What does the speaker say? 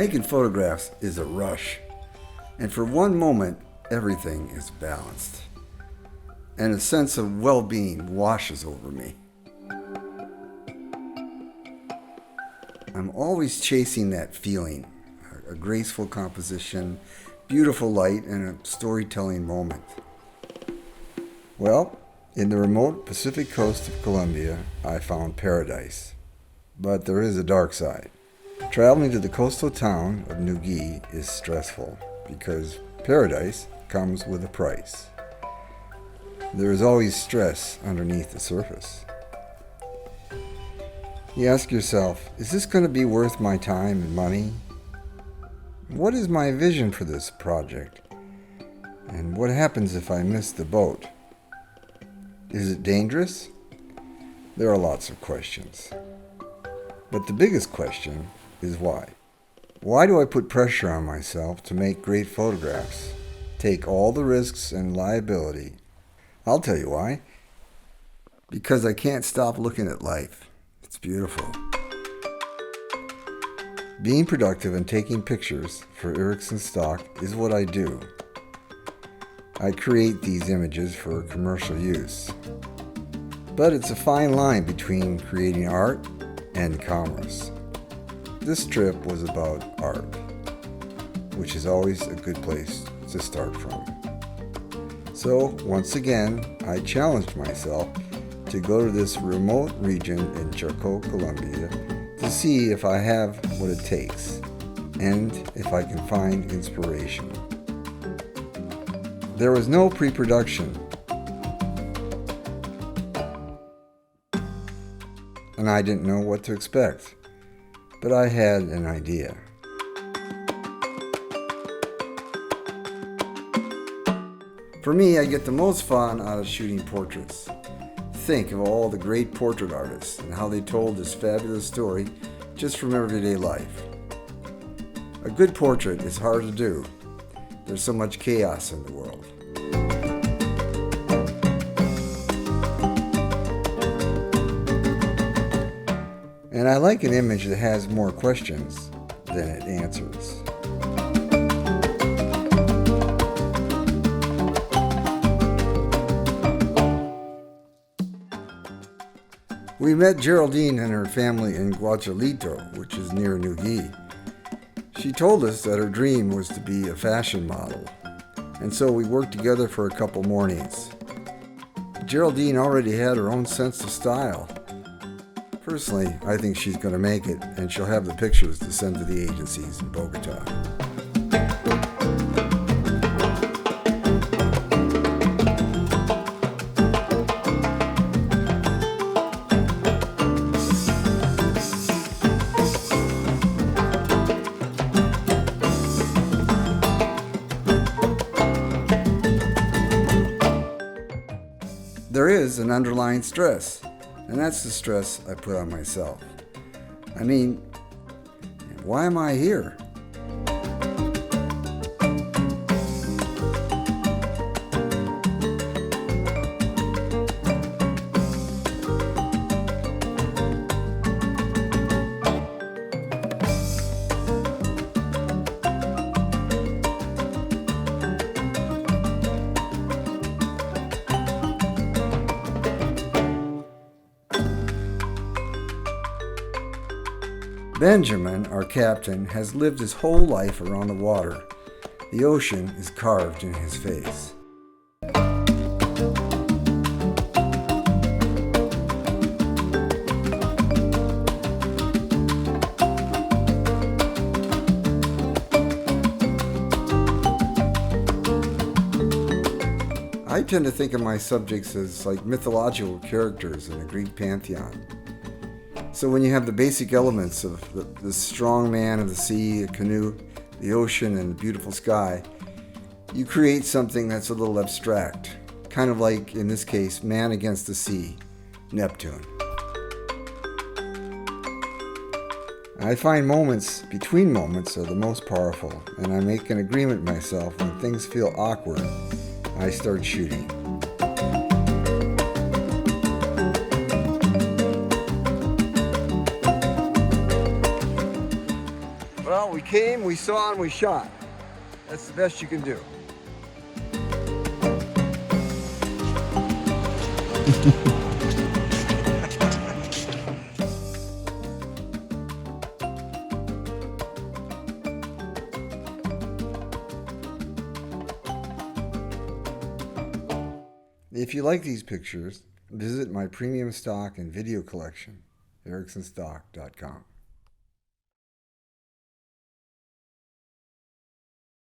Making photographs is a rush, and for one moment, everything is balanced, and a sense of well-being washes over me. I'm always chasing that feeling, a graceful composition, beautiful light, and a storytelling moment. Well, in the remote Pacific coast of Colombia, I found paradise. But there is a dark side. Traveling to the coastal town of Nuquí is stressful because paradise comes with a price. There is always stress underneath the surface. You ask yourself, is this going to be worth my time and money? What is my vision for this project? And what happens if I miss the boat? Is it dangerous? There are lots of questions. But the biggest question is why? Why do I put pressure on myself to make great photographs? Take all the risks and liability? I'll tell you why. Because I can't stop looking at life. It's beautiful. Being productive and taking pictures for Erickson stock is what I do. I create these images for commercial use. But it's a fine line between creating art and commerce. This trip was about art, which is always a good place to start from. So, once again, I challenged myself to go to this remote region in Chocó, Colombia, to see if I have what it takes, and if I can find inspiration. There was no pre-production, and I didn't know what to expect, but I had an idea. For me, I get the most fun out of shooting portraits. Think of all the great portrait artists and how they told this fabulous story just from everyday life. A good portrait is hard to do. There's so much chaos in the world. And I like an image that has more questions than it answers. We met Geraldine and her family in Guachalito, which is near Nuquí. She told us that her dream was to be a fashion model, and so we worked together for a couple mornings. Geraldine already had her own sense of style. Personally, I think she's going to make it, and she'll have the pictures to send to the agencies in Bogota. There is an underlying stress, and that's the stress I put on myself. I mean, why am I here? Benjamin, our captain, has lived his whole life around the water. The ocean is carved in his face. I tend to think of my subjects as like mythological characters in the Greek pantheon. So when you have the basic elements of the strong man of the sea, a canoe, the ocean, and the beautiful sky, you create something that's a little abstract, kind of like, in this case, man against the sea, Neptune. I find moments between moments are the most powerful, and I make an agreement with myself when things feel awkward, I start shooting. Well, we came, we saw, and we shot. That's the best you can do. If you like these pictures, visit my premium stock and video collection, ericksonstock.com.